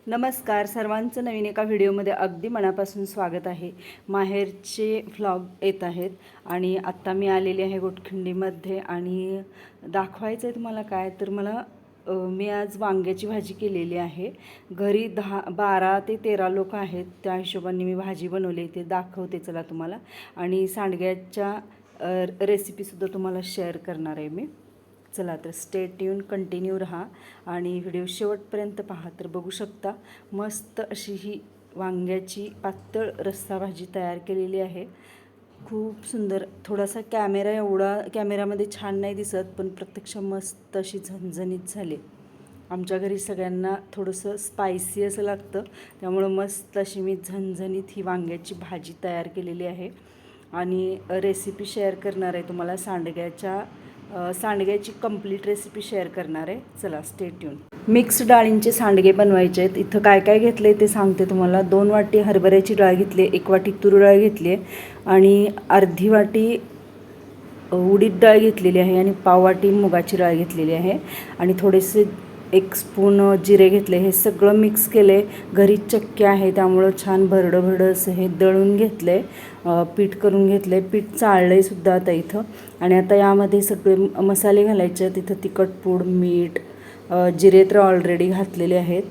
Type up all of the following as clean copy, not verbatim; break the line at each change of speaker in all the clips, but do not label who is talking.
नमस्कार, सर्वांचं नवीन एका व्हिडिओमध्ये अगदी मनापासून स्वागत आहे। माहेरचे व्लॉग येत आहेत आणि आत्ता मी आलेली आहे गोटखिंडीमध्ये आणि दाखवायचं आहे तुम्हाला काय तर मी आज वांग्याची भाजी केलेली आहे। घरी 12 ते 13 लोक आहेत, त्या हिशोबाने मी भाजी बनवली ते दाखवते चला तुम्हाला। आणि सांडग्याच्या रेसिपीसुद्धा तुम्हाला शेअर करणार आहे मी। चला तर स्टे ट्यून, कंटिन्यू रहा आणि व्हिडिओ शेवटपर्यंत पहा तर बघू शकता मस्त अशी ही वांग्याची पातळ रस्सा भाजी तयार केलेली आहे। खूप सुंदर, थोडासा कॅमेरामध्ये छान नाही दिसत पण प्रत्यक्ष मस्त अशी झणझणीत झाली। आमच्या घरी सगळ्यांना थोडंसं स्पायसी असं लागतं, त्यामुळे मस्त अशी मी झणझणीत ही वांग्याची भाजी तयार केलेली आहे आणि रेसिपी शेअर करणार आहे तुम्हाला। सांडग्याची कंप्लीट रेसिपी शेअर करणार आहे, चला स्टे ट्यून। मिक्स डाळींचे सांडगे बनवायचे आहेत। इथं काय काय घेतले ते सांगते तुम्हाला। 2 वाटी हरभऱ्याची डाळ घेतली, 1 वाटी तूर डाळ घेतली आहे आणि अर्धी वाटी उडीद डाळ घेतलेली आहे आणि पाव वाटी मुगाची डाळ घेतलेली आहे आणि थोडेसे 1 स्पून जिरे घेतले। हे सगळं मिक्स केले। घरी चक्की आहे त्यामुळं छान भरडं असं हे दळून घेतले, पीठ करून घेतले। पीठ चाळले सुद्धा आता इथं। आणि आता यामध्ये सगळे मसाले घालायचे। तिथं तिखट पूड, मीठ, जिरे तर ऑलरेडी घातलेले आहेत,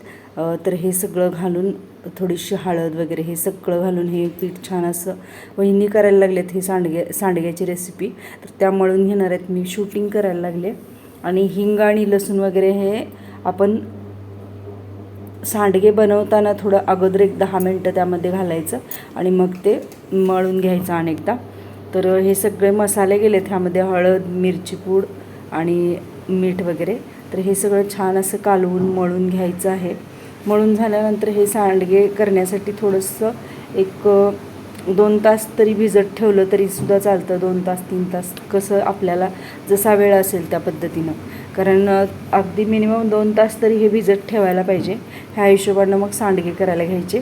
तर हे सगळं घालून थोडीशी हळद वगैरे हे सगळं घालून हे पीठ छान असं वहिनी करायला लागलेत। हे सांडग्याची रेसिपी तर त्या मळून घेणार आहेत, मी शूटिंग करायला लागले। आणि हिंग आणि लसूण वगैरे हे आपण सांडगे बनवताना थोडं अगोदर 10 मिनटं त्यामध्ये घालायचं आणि मग ते मळून घ्यायचं अनेकदा। तर हे सगळे मसाले गेलेत, ह्यामध्ये हळद, मिरची पूड आणि मीठ वगैरे। तर हे सगळं छान असं कालवून मळून घ्यायचं आहे। मळून झाल्यानंतर हे सांडगे करण्यासाठी थोडंसं 1-2 तास तरी भिजत ठेवलं तरीसुद्धा चालतं। 2 तास 3 तास कसं आपल्याला जसा वेळ असेल त्या पद्धतीनं, कारण अगदी मिनिमम 2 तास तरी हे भिजत ठेवायला पाहिजे। ह्या हिशोबानं मग सांडगे करायला घ्यायचे।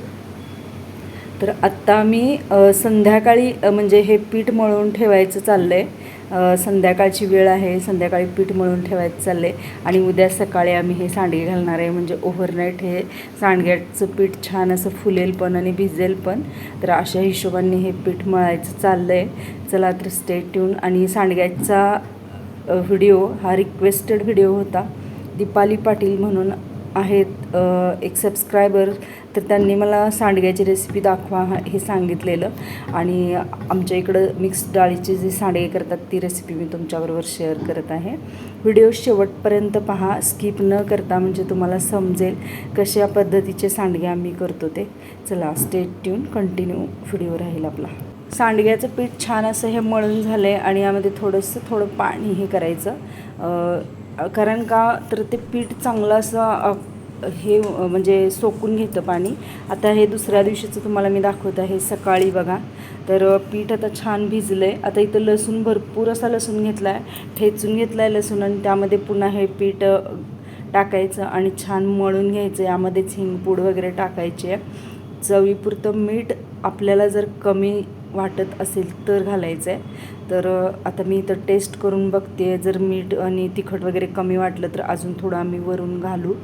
तर आत्ता मी संध्याकाळी म्हणजे हे पीठ मळून ठेवायचं चाललं आहे। संध्याकाळची वेळ आहे, संध्याकाळी पीठ मळून ठेवायचं चाललं आहे आणि उद्या सकाळी आम्ही हे सांडगे घालणार आहे। म्हणजे ओव्हरनाईट हे सांडग्याचं पीठ छान असं फुलेल पण आणि भिजेल पण। तर अशा हिशोबाने हे पीठ मळायचं चाललं आहे। चला तर स्टे ट्यून। आणि सांडग्याचा व्हिडिओ हा रिक्वेस्टेड व्हिडिओ होता। दीपाली पाटील म्हणून आहेत एक सबस्क्रायबर, तर त्यांनी मला सांडग्याची रेसिपी दाखवा हे सांगितलेलं आणि आमच्या इकडं मिक्स डाळीचे जे सांडगे करतात ती रेसिपी मी तुमच्याबरोबर शेअर करत आहे। व्हिडिओ शेवटपर्यंत पहा, स्किप न करता, म्हणजे तुम्हाला समजेल कशा पद्धतीचे सांडगे आम्ही करतो ते। चला स्टे ट्यून, कंटिन्यू व्हिडिओ राहील आपला। सांडग्याचं पीठ छान असं हे मळून झालं आहे आणि यामध्ये थोडं पाणी हे करायचं, कारण का तर ते पीठ चांगलं असं हे म्हणजे सोकून घेतं पाणी। आता हे दुसऱ्या दिवशीचं तुम्हाला मी दाखवत आहे। सकाळी बघा तर पीठ आता छान भिजलं आहे। आता इथं लसूण, भरपूर असा लसूण घेतला आहे, ठेचून घेतला आहे लसूण आणि त्यामध्ये पुन्हा हे पीठ टाकायचं आणि छान मळून घ्यायचं। यामध्येच हिंगपूड वगैरे टाकायची आहे। चवीपुरतं मीठ आपल्याला जर कमी वाटत असेल तर घालायचं आहे। तर आता मी इथं टेस्ट करून बघते, जर मीठ आणि तिखट वगैरे कमी वाटलं तर अजून थोडं आम्ही वरून घालू।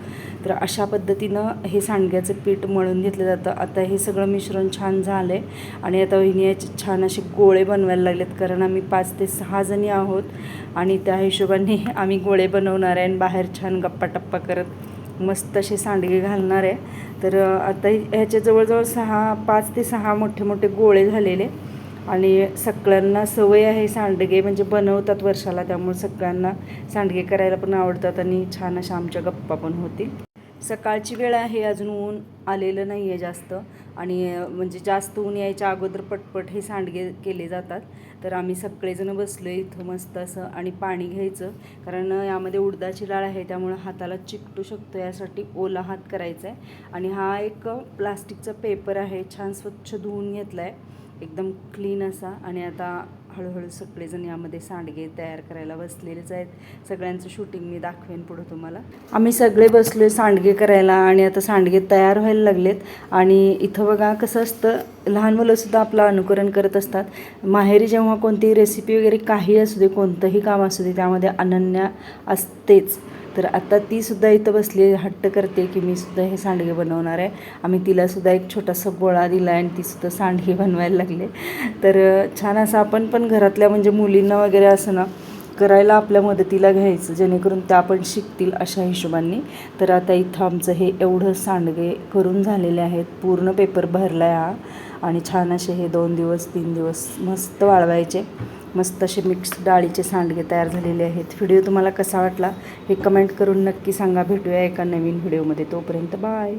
तर अशा पद्धतीनं हे सांडग्याचं पीठ मळून घेतलं जातं। आता हे सगळं मिश्रण छान झालं आहे आणि आता वहिनी याचे छान असे गोळे बनवायला लागलेत, कारण आम्ही 5 ते 6 जणी आहोत आणि त्या हिशोबाने आम्ही गोळे बनवणार आहे आणि बाहेर छान गप्पा करत मस्त असे सांडगे घालणार आहे। तर आता ह्याच्या जवळजवळ 5 ते 6 मोठे गोळे झालेले आणि सगळ्यांना सवय आहे सांडगे म्हणजे बनवतात वर्षाला, त्यामुळे सगळ्यांना सांडगे करायला पण आवडतात आणि छान अशा आमच्या गप्पा पण होतील। सकाळची वेळ आहे, अजून ऊन आलेलं नाही आहे जास्त आणि म्हणजे जास्त ऊन यायच्या अगोदर पटपट हे सांडगे केले जातात। तर आम्ही सगळेजण बसलो इथं मस्त असं आणि पाणी घ्यायचं, कारण यामध्ये उडदाची डाळ आहे त्यामुळं हाताला चिकटू शकतो, यासाठी ओला हात करायचा आहे। आणि हा एक प्लास्टिकचा पेपर आहे, छान स्वच्छ धुवून घेतला आहे एकदम क्लीन असा। आणि आता हळूहळू सगळेजण यामध्ये सांडगे तयार करायला बसलेलेच आहेत। सगळ्यांचं शूटिंग मी दाखवेन पुढं तुम्हाला। आम्ही सगळे बसलोय सांडगे करायला आणि आता सांडगे तयार व्हायला लागलेत। आणि इथं बघा कसं असतं, लहान मुलंसुद्धा आपलं अनुकरण करत असतात। माहेरी जेव्हा कोणतीही रेसिपी वगैरे काही असू दे, कोणतंही काम असू दे, त्यामध्ये अनन्या असतेच। तर आता तीसुद्धा इथं बसली हट्ट करते की मी सुद्धा हे सांडगे बनवणार आहे. आम्ही तिलासुद्धा एक छोटासा गोळा दिला आहे आणि तीसुद्धा सांडगे बनवायला लागले. तर छान असं आपण पण घरातल्या म्हणजे मुलींना वगैरे असं ना करायला आपल्या मदतीला घ्यायचं, जेणेकरून त्या पण शिकतील अशा हिशोबाने. तर आता इथं आमचं हे एवढं सांडगे करून झालेले आहेत. पूर्ण पेपर भरला आहे हा. आणि छान असे हे 2 दिवस 3 दिवस मस्त वाळवायचे. मस्त असे मिक्स डाळीचे सांडगे तयार झालेले आहेत. व्हिडिओ तुम्हाला कसा वाटला हे कमेंट करून नक्की सांगा. भेटूया एका नवीन व्हिडिओमध्ये. तोपर्यंत बाय.